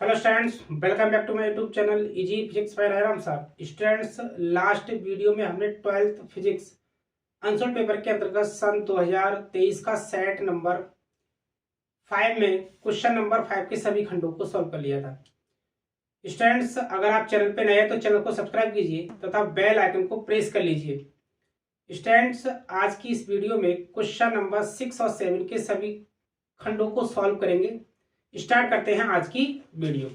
Hello students, welcome back to my YouTube channel easy physics by Ram Sahab. Students, last video में हमने 12th physics answer paper के अंतर्गत सन 2023 का set number 5 में question number 5 के सभी खंडों को सॉल्व कर लिया था। स्टूडेंट्स, अगर आप चैनल पे नए हैं तो चैनल को सब्सक्राइब कीजिए तथा बेल आइकन को प्रेस कर लीजिए। स्टूडेंट्स, आज की इस वीडियो में क्वेश्चन नंबर 6 और 7 के सभी खंडों को सॉल्व करेंगे। स्टार्ट करते हैं आज की वीडियो।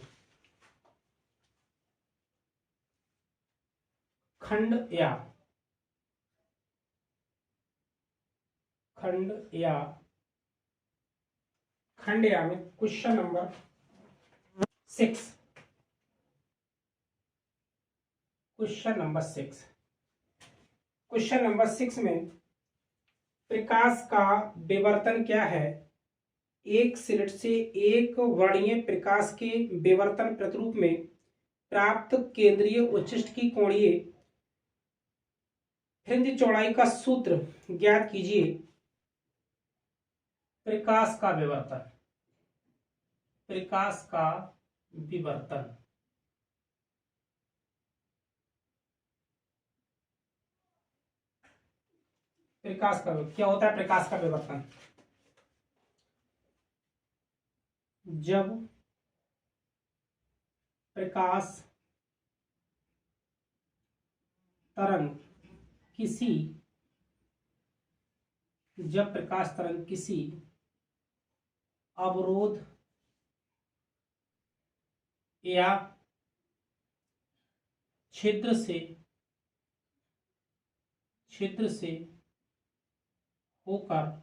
खंड या खंड या खंड या में क्वेश्चन नंबर 6। क्वेश्चन नंबर 6 में प्रकाश का विवर्तन क्या है। एक स्लिट से एक वर्णीय प्रकाश के विवर्तन प्रतिरूप में प्राप्त केंद्रीय उच्चिष्ट की कोणीय फ्रिंज चौड़ाई का सूत्र ज्ञात कीजिए। प्रकाश का विवर्तन प्रकाश का विवर्तन प्रकाश का क्या होता है। प्रकाश का विवर्तन जब प्रकाश तरंग किसी अवरोध या छिद्र से होकर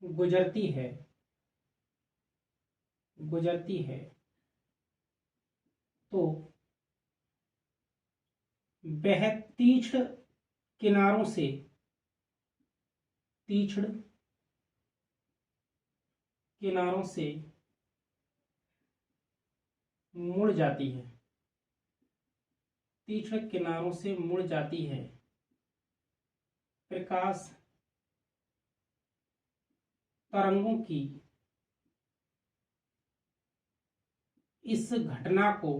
गुजरती है तो वह तीक्ष्ण किनारों से मुड़ जाती है। प्रकाश तरंगों की इस घटना को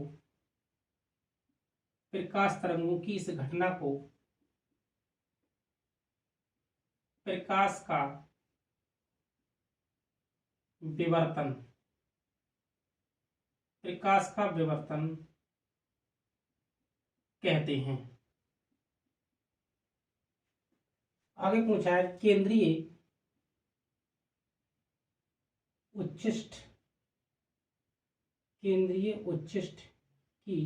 प्रकाश का विवर्तन कहते हैं। आगे पूछा है केंद्रीय उच्चिष्ट की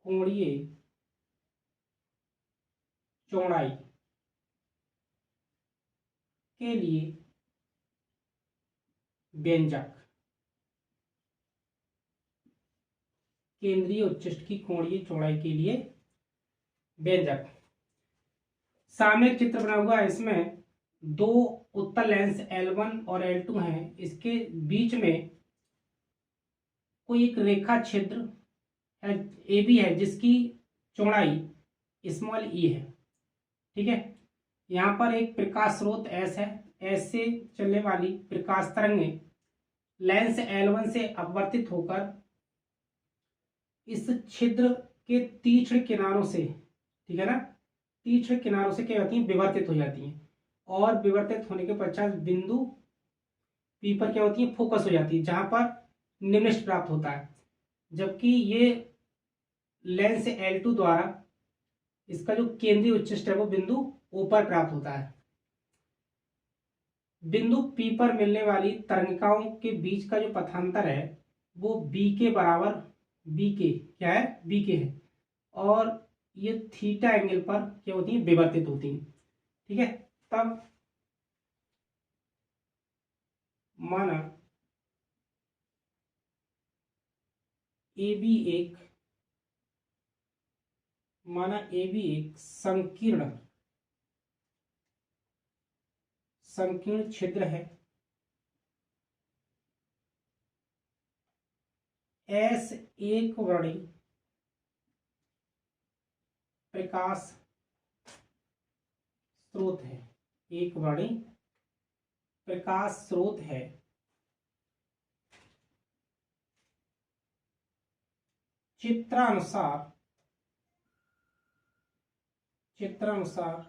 कोणीय चौड़ाई के लिए व्यंजक। केंद्रीय उच्चिष्ट की कोणीय चौड़ाई के लिए व्यंजक। सामने एक चित्र बना हुआ है। इसमें दो उत्तल लेंस L1 और L2 हैं। इसके बीच में कोई एक रेखा छिद्र है AB है जिसकी चौड़ाई स्मॉल e है। ठीक है, यहाँ पर एक प्रकाश स्रोत S है। S से चलने वाली प्रकाश तरंगें लेंस L1 से अपवर्तित होकर इस छिद्र के तीक्ष्ण किनारों से, ठीक है ना, तीक्ष्ण किनारों से क्या होती है, विवर्तित हो जाती हैं। और विवर्तित होने के पश्चात बिंदु P पर क्या होती है, फोकस हो जाती है, जहां पर निम्नलिखित प्राप्त होता है। जबकि ये लेंस L2 द्वारा इसका जो केंद्रीय उच्चिष्ट है वो बिंदु O पर प्राप्त होता है। बिंदु P पर मिलने वाली तरंगिकाओं के बीच का जो पथांतर है वो क्या है, BK है। और ये थीटा एंगल पर क्या होती है, विवर्तित होती है। ठीक है, तब माना AB एक संकीर्ण छिद्र है। S एक वर्णी प्रकाश स्रोत है, एक वर्णी प्रकाश स्रोत है। चित्रानुसार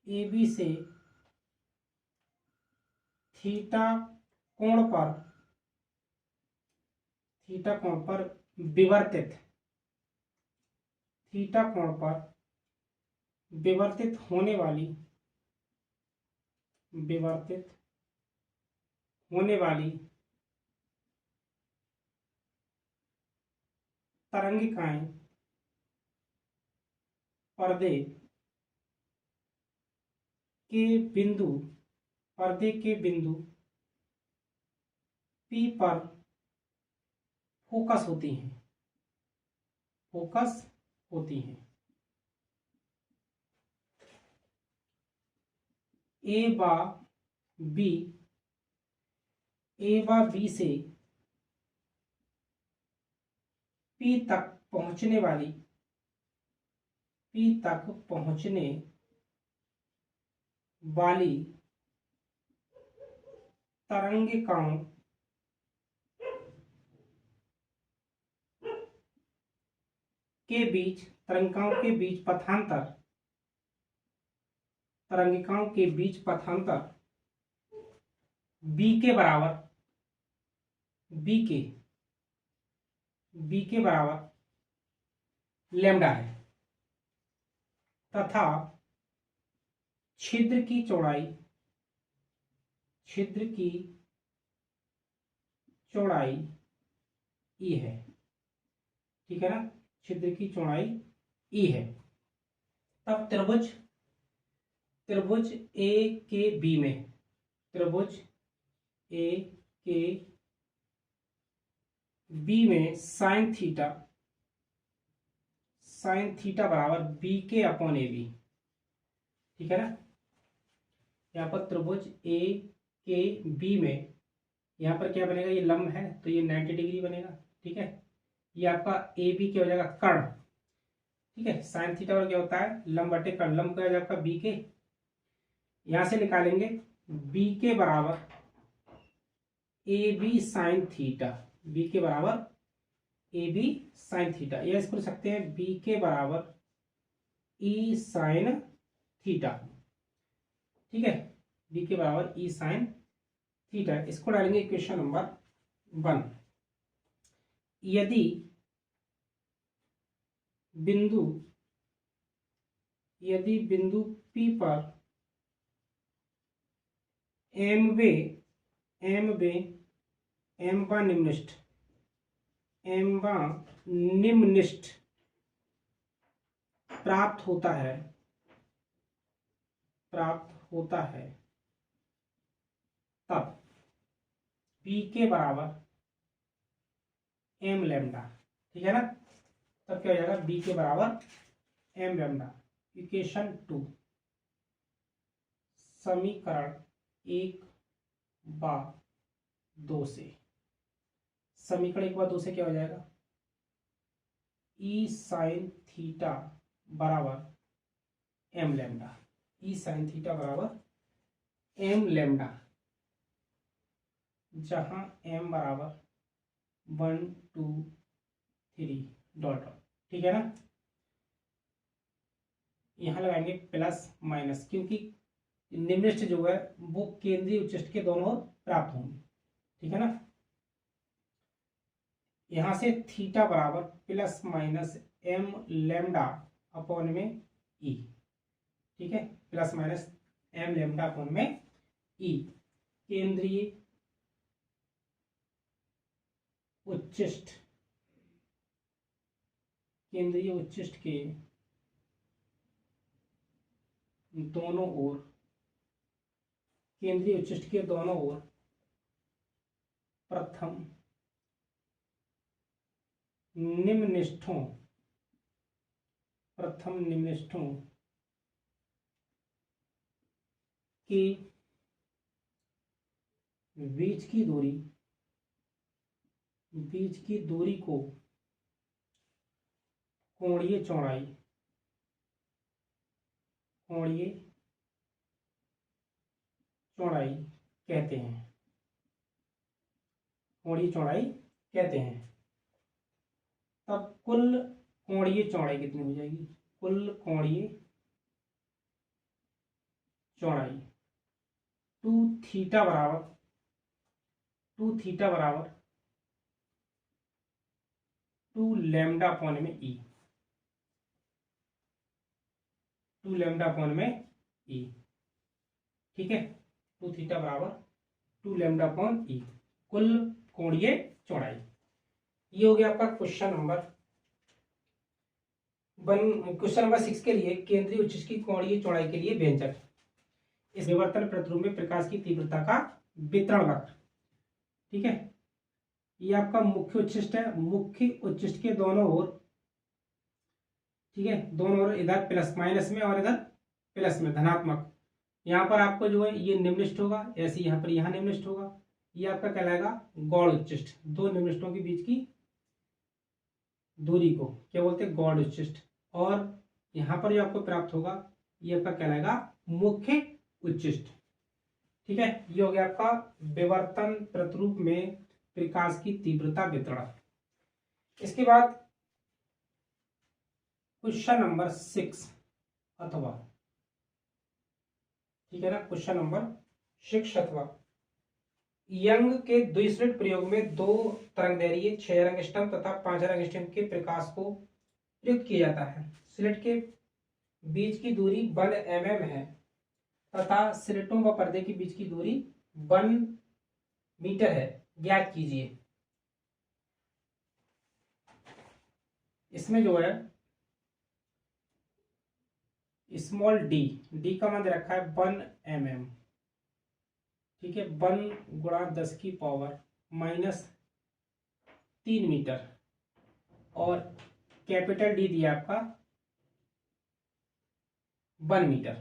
AB से थीटा कोण पर विवर्तित होने वाली तरंगिकाएं पर्दे के बिंदु P पर फोकस होती हैं। A बा B से P तक पहुंचने वाली तरंगिकाओं के बीच पथांतर B के बराबर लैम्डा है तथा छिद्र की चौड़ाई E है। ठीक है ना, छिद्र की चौड़ाई E है। तब त्रिभुज A के B में साइन थीटा बराबर BK अपॉन AB। ठीक है ना, यहाँ पर त्रिभुज A के B में, यहाँ पर क्या बनेगा, ये लंब है तो ये 90 डिग्री बनेगा। ठीक है, ये आपका AB क्या हो जाएगा, कर्ण। ठीक है, साइन थीटा और क्या होता है, लंब बटे कर्ण। लंब क्या हो जाएगा आपका BK, यहां से निकालेंगे BK बराबर AB साइन थीटा, या इसको लिख सकते हैं BK बराबर E साइन थीटा। ठीक है, BK बराबर E साइन थीटा। इसको डालेंगे इक्वेशन नंबर 1। यदि बिंदु P पर m निम्निष्ठ प्राप्त होता है तब BK बराबर m लैम्डा। ठीक है ना, तब क्या हो जाएगा, BK बराबर m लैम्डा। इक्वेशन 2, समीकरण 1/2 से, समीकरण 1/2 से क्या हो जाएगा, E साइन थीटा बराबर m lambda. E sine theta बराबर m लैम्डा, जहां m बराबर 1 2 3 डॉट। ठीक है ना, यहां लगाएंगे प्लस माइनस, क्योंकि निम्निष्ठ जो है वो केंद्रीय उच्चिष्ट के दोनों ओर प्राप्त होंगे। ठीक है ना, यहां से थीटा बराबर plus minus m lambda upon में E। ठीक है, plus minus m lambda upon में E, केंद्रीय उच्चिष्ट के दोनों ओर प्रथम निम्निष्ठों के बीच की दूरी को कोणीय चौड़ाई कहते हैं, कोणीय चौड़ाई कहते हैं। तब कुल कोणीय चौड़ाई कितनी हो जाएगी? कुल कोणीय चौड़ाई 2θ बराबर 2 लैम्डा अपॉन में ई, 2 लैम्डा अपॉन में ई। ठीक है, 2θ बराबर 2 लैम्डा अपॉन ई, कुल कोणीय चौड़ाई। ये हो गया आपका क्वेश्चन नंबर 6 के लिए केंद्रीय उच्चिष्ट की कोणीय चौड़ाई के लिए व्यंजक। इस विवर्तन प्रतिरूप में प्रकाश की तीव्रता का वितरण वक्र। ठीक है, ये आपका मुख्य उच्चिष्ट है, मुख्य उच्चिष्ट के दोनों ओर, ठीक है, दोनों ओर, इधर प्लस माइनस में और इधर प्लस में धनात्मक। यहाँ पर आपको जो है ये निम्नलिखित होगा, ऐसे यहाँ पर यहाँ निम्नलिखित होगा। ये आपका कहलाएगा गौड़ उच्चिष्ट। दो निम्नलिखितों के बीच की दूरी को क्या बोलते हैं? गौड़ उच्चिष्ट। और यहाँ पर जो आपको प्राप्त होगा ये आपका कहलाएगा मुख्य उच्चिष्ट। ठीक है, ये हो गया आपका विवर्तन प्रतिरूप में प्रकाश की तीव्रता वितरण। इसके बाद क्वेश्चन नंबर 6 अथवा, ठीक है ना, क्वेश्चन नंबर 6 अथवा, यंग के द्विस्लिट प्रयोग में 2 तरंगदैर्घ्य 6 एंगस्ट्रॉम तथा 5 एंगस्ट्रॉम के प्रकाश को प्रयुक्त किया जाता है। स्लिट के बीच की दूरी 1 mm है तथा स्लिटों व पर्दे के बीच की दूरी 1 मीटर है। ज्ञात कीजिए। इसमें जो है स्मॉल डी का मान दे रखा है 1 mm। ठीक है, 1 गुणा 10 की पावर -3 मीटर, और कैपिटल डी दिया आपका 1 मीटर।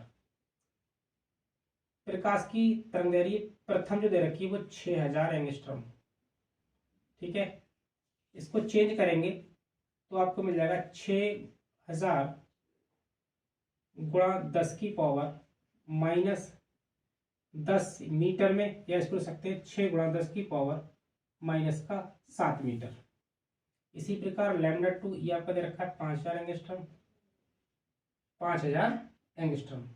प्रकाश की तरंगदैर्घ्य प्रथम जो दे रखी है वो 6000 एंगस्ट्रॉम। ठीक है, इसको चेंज करेंगे तो आपको मिल जाएगा 6000 गुणा 10 की पावर -10 मीटर में, या इसको सकते हैं 6 गुणा 10 की पावर -7 मीटर। इसी प्रकार λ2 ये आपका दे रखा है 5000 एंगस्ट्रॉम, 5000 एंगस्ट्रॉम।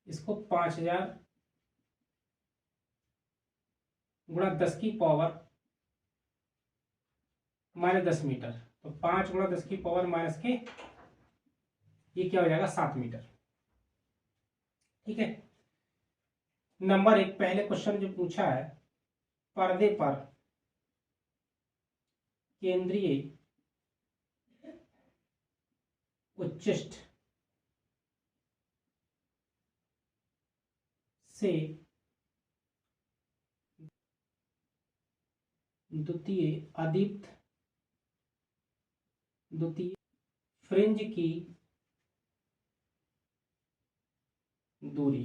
इसको 5000 गुणा 10 की पावर -10 मीटर, तो 5 गुणा 10 की पावर माइनस के, ये क्या हो जाएगा? 7 मीटर। ठीक है, नंबर 1 पहले क्वेश्चन जो पूछा है, पर्दे पर केंद्रीय उच्चिष्ट से द्वितीय फ्रिंज की दूरी,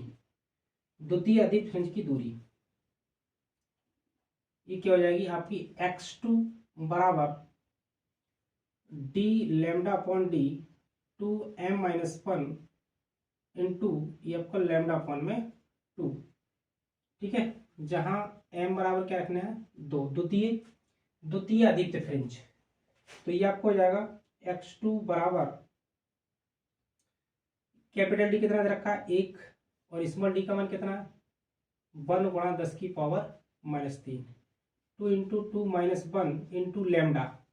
द्वितीय अदीप्त फ्रिंज की दूरी ये क्या हो जाएगी आपकी? x2 बराबर d lambda upon D 2m-1 into ये आपका लैम्डा अपॉन में 2। ठीक है, जहां m बराबर क्या रखना है? 2, द्वितीय अदीप्त फ्रिंज। तो ये आपको हो जाएगा x2 बराबर कैपिटल डी कितना दे रखा है? 1, और स्मॉल डी का मान कितना है? 1 गुणा 10 की पावर -3, 2 इंटू 2 -1 इंटू लैम्डा।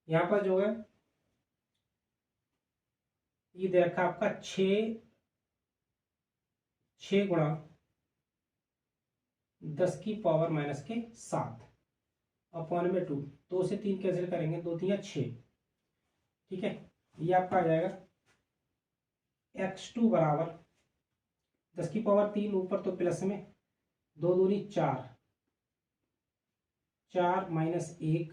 यहाँ पर जो है ये दे रखा आपका 6 गुणा 10 की पावर -7 अपॉन में 2। 2 से 3 कैंसिल करेंगे, 2 3 6। ठीक है, ये आपका आ जाएगा x2 बराबर 10 की पावर 3 ऊपर तो प्लस में 2 दूनी 4 -1,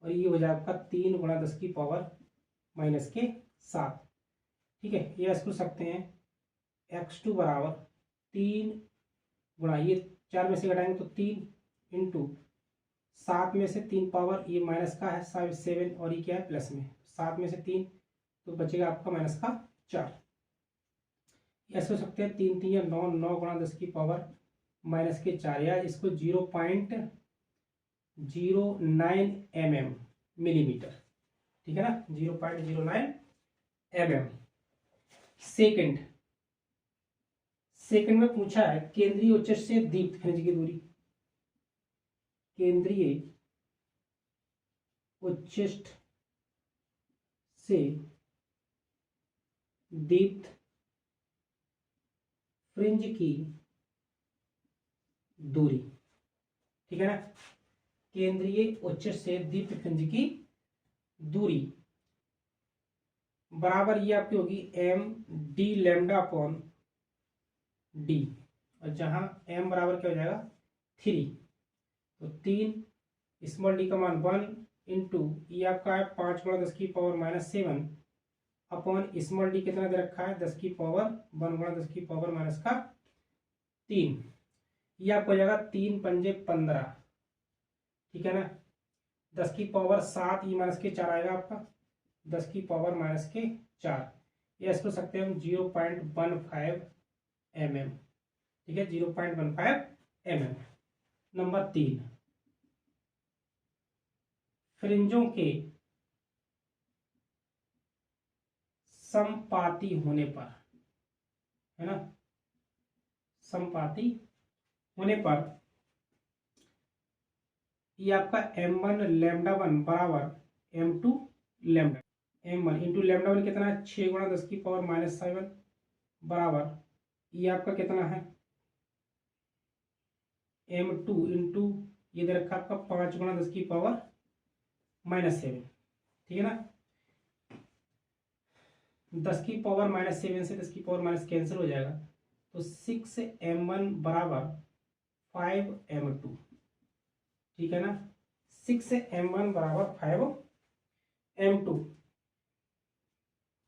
और ये हो जाएगा आपका 3 गुणा 10 की पावर -7। ठीक है, ये इसको सकते हैं x2 बराबर 3 गुणा, ये 4 में से घटाएंगे तो 3 इंटू 7 में से 3 पावर, ये माइनस का है 7, और ये क्या है? प्लस में 7 में से 3, तो बचेगा आपका -4। ऐसे हो सकते हैं 3 3 या 9, 9 गुणा 10 की पावर माइनस के 4, या इसको 0.09 mm मिलीमीटर, ठीक है ना, 0.09 mm। सेकंड में पूछा है केंद्रीय उच्चस्थ से दीप्त खनिज की दूरी, केंद्रीय उच्चस्थ से दीप्त फ्रिंज की दूरी, ठीक है ना, केंद्रीय उच्चस्थ से दीप्त फ्रिंज की दूरी बराबर ये आपकी होगी m d lambda upon d, और जहां m बराबर क्या हो जाएगा 3, तो 3 स्मॉल d का मान 1 इंटू ये आपका है 5 गुणा 10 की power minus 7 upon small d कितना दे रखा है 10 की पावर 1 गुणा 10 की पावर माइनस का 3, ये आपको हो जाएगा 3 पंजे 15, ठीक है ना, 10 की पावर 7 ये माइनस के 4 आएगा आपका 10 की पावर माइनस के 4, ये इसको सकते हैं हम 0.15 mm, ठीक है, 0.15 mm। नंबर 3, फ्रिंजों के समपाती होने पर, है ना, समपाती होने पर ये आपका m1 लैम्डा 1 बराबर m2 lambda, m1 into lambda 1 कितना है 6 गुणा 10 की पावर माइनस 7 बराबर ये आपका कितना है m2 इंटू ये दे रखा आपका 5 गुणा 10 की पावर माइनस 7, ठीक है ना, 10 की पावर माइनस 7 से 10 की पावर माइनस कैंसिल हो जाएगा, तो 6m1 बराबर 5m2, ठीक है ना, 6m1 बराबर 5m2।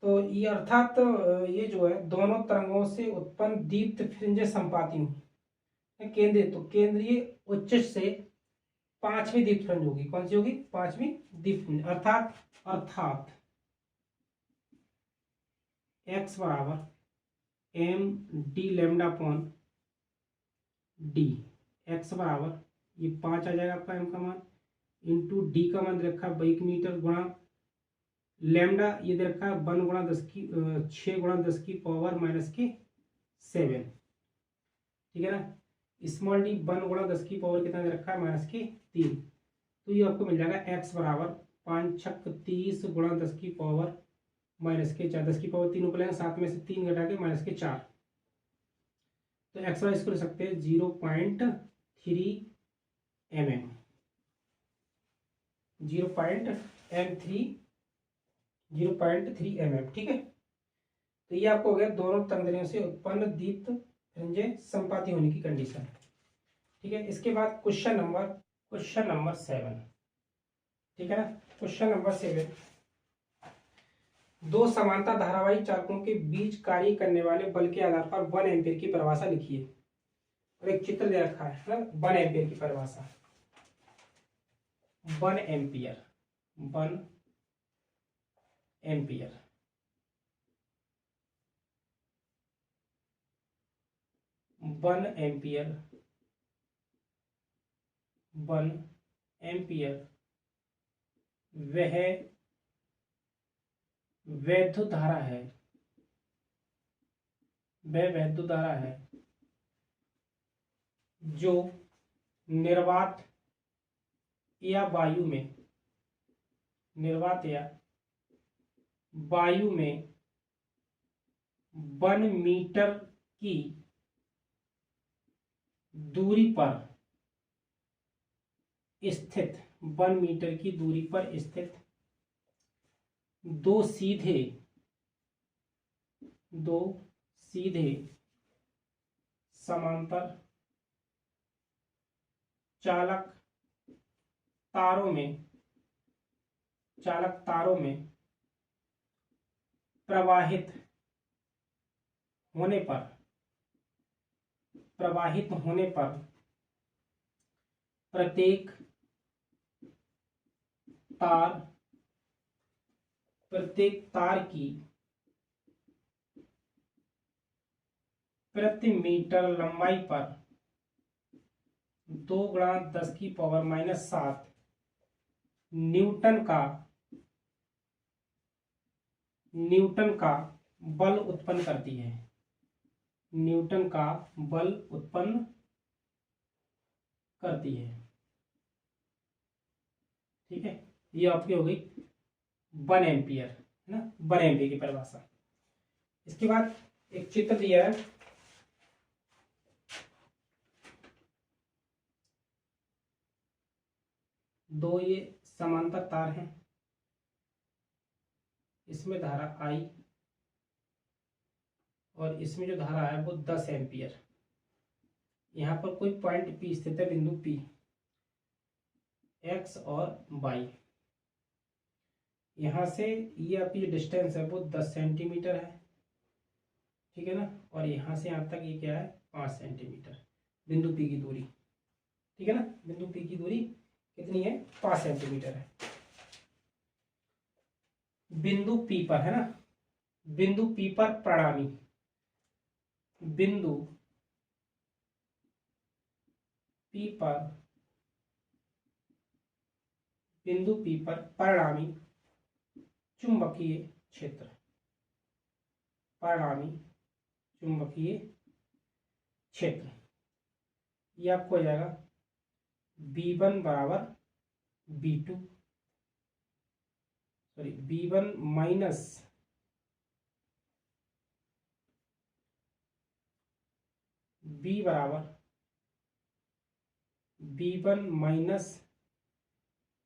तो ये अर्थात ये जो है दोनों तरंगों से उत्पन्न दीप्त फ्रिंजें संपाती हुई केंद्रीय, तो केंद्रीय उच्चस्थ से 5वीं दीप्त फ्रिंज होगी, कौन सी होगी 5वीं दीप्त फ्रिंज, अर्थात x बराबर m d lambda upon d, x बराबर ये 5 आ जाएगा आपका m का मान इंटू d का मान रखा है 22 मीटर गुणा लैम्डा ये दे रखा है 1 गुणा 10 की 6 गुणा 10 की पावर माइनस के 7, ठीक है ना, स्मॉल डी 1 गुणा 10 की पावर कितना दे रखा है माइनस के 3, तो ये आपको मिल जाएगा x बराबर 5 छक 30 गुणा 10 की पावर माइनस के 4, 10 की पावर 3 ऊपर लेंगे 7 में से 3 घटा के माइनस के 4, तो एक्स वाई इसको ले सकते हैं 0.3 mm, 0.3 mm, ठीक है। तो ये आपको हो गया दोनों तंत्रियों से उत्पन्न दीप्त फ्रिंजें संपाती होने की कंडीशन, ठीक है। इसके बाद क्वेश्चन नंबर 7, ठीक है ना। क्वेश्चन नंबर 7, दो समांतर धारावाही चालकों के बीच कार्य करने वाले बल के आधार पर 1 एम्पीयर की परिभाषा लिखिए, और एक चित्र दे रखा है ना 1 एम्पीयर की परिभाषा, 1 एम्पीयर 1 एम्पीयर 1 एम्पीयर 1 एम्पीयर वह वैद्युत धारा है, वह वैद्युत धारा है जो निर्वात या वायु में 1 मीटर की दूरी पर स्थित 1 मीटर की दूरी पर स्थित दो सीधे समांतर चालक तारों में प्रवाहित होने पर प्रत्येक तार की प्रति मीटर लंबाई पर 2 गुणा 10⁻⁷ न्यूटन का बल उत्पन्न करती है। न्यूटन का बल उत्पन्न करती है। ठीक है, ये आपकी हो गई 1 एम्पियर, है ना, 1 एम्पियर की परिभाषा। इसके बाद एक चित्र दिया है, दो ये समांतर तार हैं, इसमें धारा I और इसमें जो धारा है वो 10 एम्पियर। यहाँ पर कोई पॉइंट P स्थित है, बिंदु P, X और Y। यहाँ से ये आपकी जो डिस्टेंस है वो 10 सेंटीमीटर है, ठीक है ना, और यहाँ से यहाँ तक ये क्या है 5 सेंटीमीटर, बिंदु P की दूरी, ठीक है ना। बिंदु P की दूरी कितनी है, 5 सेंटीमीटर है। बिंदु P पर, है ना, बिंदु P पर परिणामी, बिंदु P पर, बिंदु P पर परिणामी चुंबकीय क्षेत्र, परिणामी चुंबकीय क्षेत्र, ये आपको हो जाएगा B1 बराबर B2, sorry B1 minus B बराबर B1 माइनस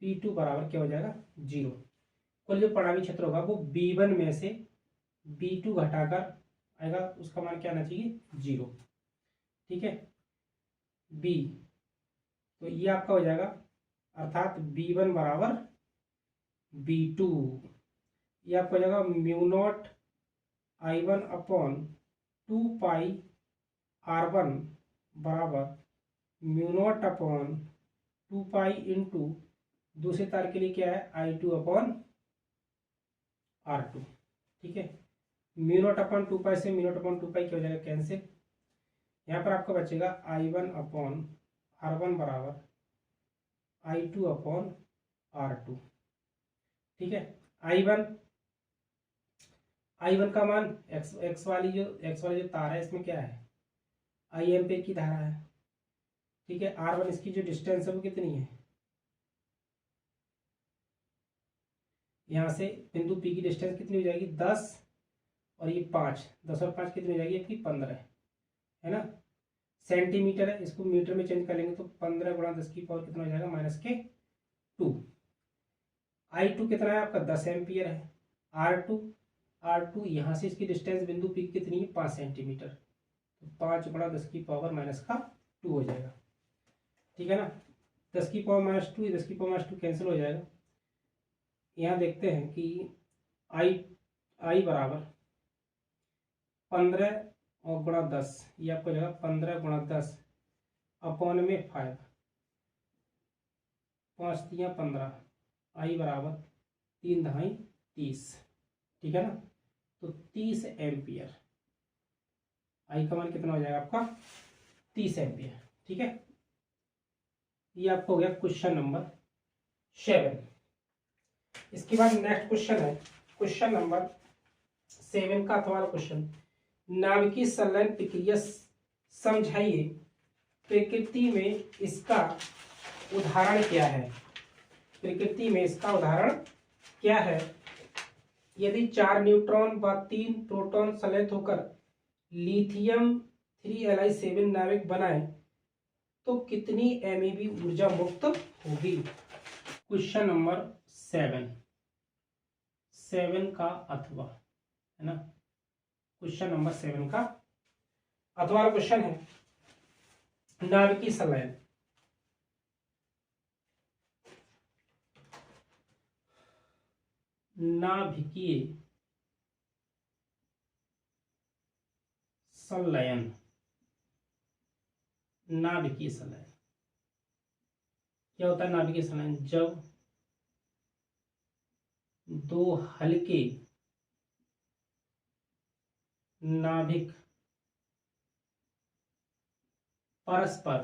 P2 बराबर क्या हो जाएगा 0। कुल जो परिणामी क्षेत्र होगा वो B1 में से B2 घटाकर आएगा, उसका मान क्या आना चाहिए 0, ठीक है। B, तो ये आपका हो जाएगा, अर्थात B1 बराबर B2, ये आपका हो जाएगा μ0 I1 अपॉन 2 पाई R1 बराबर μ0 अपॉन 2 पाई इंटू दूसरे तार के लिए क्या है I2 अपॉन R2, ठीक है। μ0 अपॉन 2 पाई से μ0 अपॉन 2 पाई क्या हो जाएगा कैंसिल। यहाँ पर आपका बचेगा I1 अपॉन R1 बराबर I2 अपॉन R2, ठीक है। I1 का मान x वाली जो तार है इसमें क्या है I एम्पीयर की धारा है, ठीक है। R1 इसकी जो डिस्टेंस है वो कितनी है, यहाँ से बिंदु P की डिस्टेंस कितनी हो जाएगी 10 और ये 5, 10 और 5 कितनी हो जाएगी आपकी 15, है ना। सेंटीमीटर है, इसको मीटर में चेंज कर लेंगे तो 15 गुणा 10 की पावर कितना हो जाएगा -2। I2 कितना है आपका 10 एम्पियर है। R2 यहाँ से इसकी डिस्टेंस बिंदु P कितनी है 5 सेंटीमीटर, तो 5 गुणा 10 की पावर -2 हो जाएगा, ठीक है ना। 10 की पावर -2, 10 की पावर -2 कैंसिल हो जाएगा। यहाँ देखते हैं कि I बराबर 15 और गुणा 10, ये आपको हो जाएगा 15 गुणा 10 अपॉन में 5, 5 तियां 15, I बराबर 3 दहाई 30, ठीक है ना। तो 30 एम्पियर, I का मान कितना हो जाएगा आपका 30 एम्पियर, ठीक है। ये आपको हो गया क्वेश्चन नंबर 7। इसके बाद नेक्स्ट क्वेश्चन है क्वेश्चन नंबर 7 का अथवा क्वेश्चन, नाभिकीय संलयन प्रक्रिया समझाइए, प्रकृति में इसका उदाहरण क्या है। प्रकृति में इसका उदाहरण क्या है। यदि 4 न्यूट्रॉन व 3 प्रोटॉन संलयित होकर लिथियम 3Li7 नाभिक बनाए तो कितनी MeV ऊर्जा मुक्त होगी। क्वेश्चन नंबर 7 का अथवा, है ना, क्वेश्चन नंबर 7 का अथवा क्वेश्चन है, नाभिकीय संलयन। नाभिकीय संलयन, नाभिकीय संलयन क्या होता है। नाभिकीय संलयन जब दो हल्के नाभिक परस्पर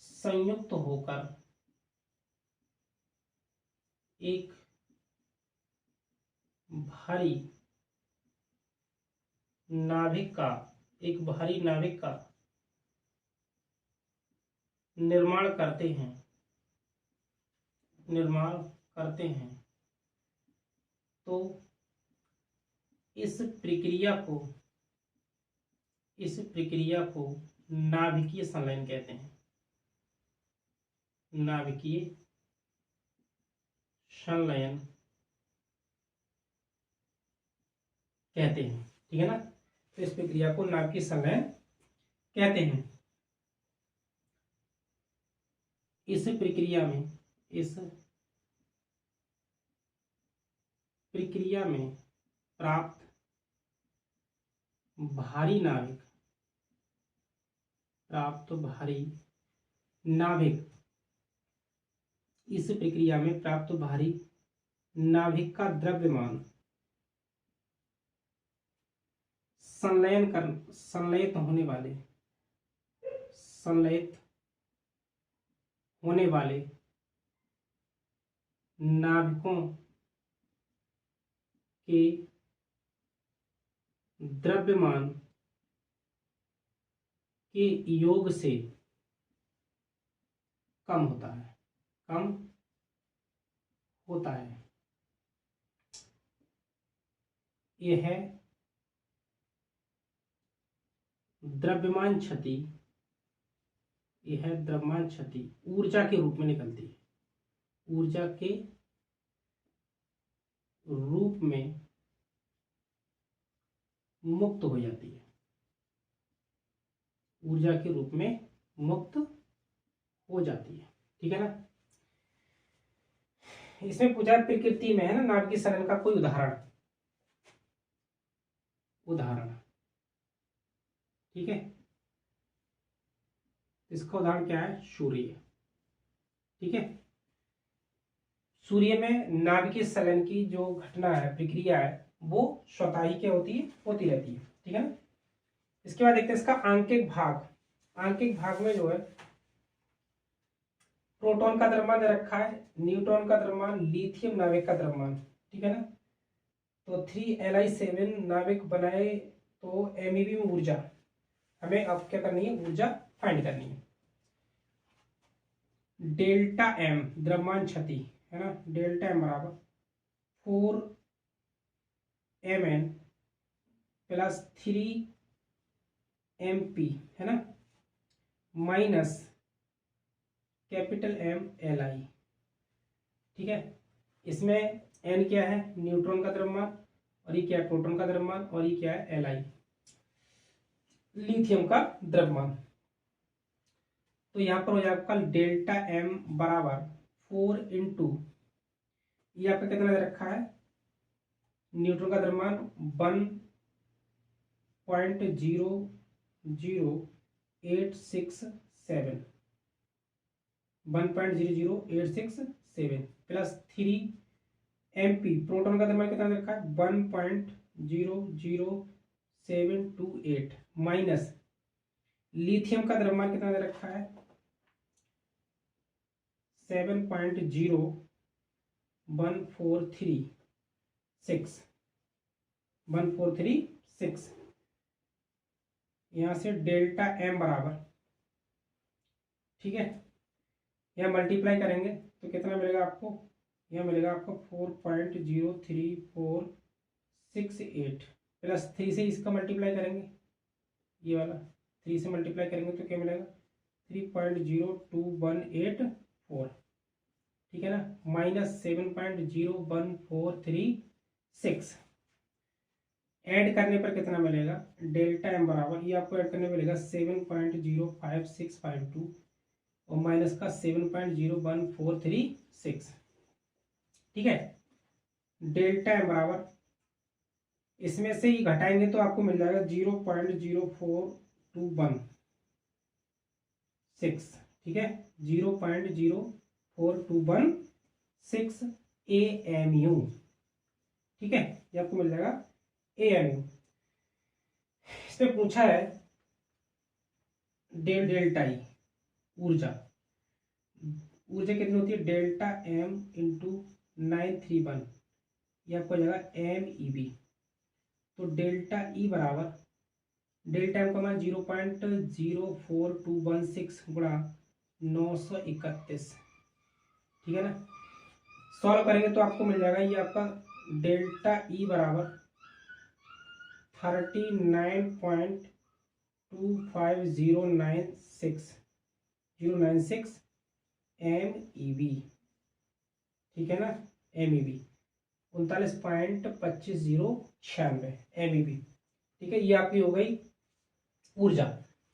संयुक्त होकर एक भारी नाभिक का निर्माण करते हैं तो इस प्रक्रिया को नाभिकीय संलयन कहते हैं। नाभिकीय संलयन कहते हैं, ठीक है ना। तो इस प्रक्रिया को नाभिकीय संलयन कहते हैं। इस प्रक्रिया में प्राप्त भारी नाभिक का द्रव्यमान संलयित होने वाले नाभिकों के द्रव्यमान के योग से कम होता है। यह द्रव्यमान क्षति ऊर्जा के रूप में निकलती है। ऊर्जा के रूप में मुक्त हो जाती है। ऊर्जा के रूप में मुक्त हो जाती है, ठीक है ना। इसमें पूछा प्रकृति में, है ना, नाभिकीय संलयन का कोई उदाहरण, ठीक है। इसका उदाहरण क्या है? सूर्य, ठीक है। सूर्य में नाभिकीय संलयन की जो घटना है, प्रक्रिया है, वो स्वतः ही क्या होती रहती है, ठीक है ना। इसके बाद देखते हैं इसका आंकिक भाग में जो है प्रोटॉन का द्रव्यमान दे रखा है, न्यूट्रॉन का द्रव्यमान, लिथियम नाभिक का द्रव्यमान, ठीक है ना। तो 3Li7 नाभिक बनाए तो MeV में ऊर्जा हमें अब क्या करनी है? ऊर्जा फाइंड करनी है। डेल्टा M द्रव्यमान क्षति, है ना, डेल्टा M बराबर 4Mn प्लस 3MP, है ना, माइनस कैपिटल M Li, ठीक है। इसमें N क्या है? न्यूट्रॉन का द्रव्यमान, और ये क्या है? प्रोटॉन का द्रव्यमान, और ये क्या है? Li, लिथियम का द्रव्यमान। तो यहाँ पर हो जाएगा आपका डेल्टा M बराबर 4 इंटू, ये आपका कितना दे रखा है? न्यूट्रॉन का द्रव्यमान 1.00867 प्लस 3MP, प्रोटॉन का द्रव्यमान कितना दे रखा है? 1.00728 माइनस लिथियम का द्रव्यमान कितना दे रखा है? 7.0146 यहां से डेल्टा M बराबर, ठीक है, यहां मल्टीप्लाई करेंगे तो कितना मिलेगा आपको? यहां मिलेगा आपको 4.03468 प्लस 3 से इसका मल्टीप्लाई करेंगे, ये वाला 3 से मल्टीप्लाई करेंगे तो क्या मिलेगा? 3.02184, ठीक है ना, माइनस 7.01436। ऐड करने पर कितना मिलेगा? डेल्टा M बराबर, ये आपको ऐड करने मिलेगा 7.05652 और माइनस का 7.01436, ठीक है। डेल्टा M बराबर, इसमें से ही घटाएंगे तो आपको मिल जाएगा 0.04216, ठीक है, 0.04216 AMU, ठीक है, ये आपको मिल जाएगा AMU। इसमें पूछा है डेल्टा ई ऊर्जा कितनी होती है, डेल्टा एम इंटू 931, ये आपको जाएगा MEV। तो डेल्टा ई बराबर डेल्टा एम का मान 0.04216 गुणा 931, ठीक है ना। सॉल्व करेंगे तो आपको मिल जाएगा, ये आपका डेल्टा ई बराबर 39.25096 MEV, ठीक है ना, MEV 39.2596 MEV, ठीक है। ये आपकी हो गई ऊर्जा।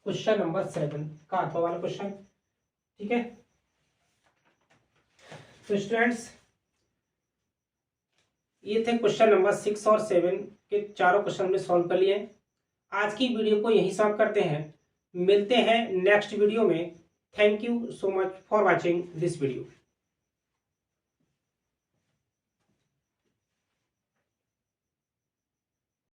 क्वेश्चन नंबर 7 का आठवां वाला क्वेश्चन, ठीक है। तो स्टूडेंट्स ये थे क्वेश्चन नंबर 6 और 7 के चारों क्वेश्चन में सॉल्व कर लिए। आज की वीडियो को यहीं समाप्त करते हैं, मिलते हैं नेक्स्ट वीडियो में। Thank you so much for watching this video.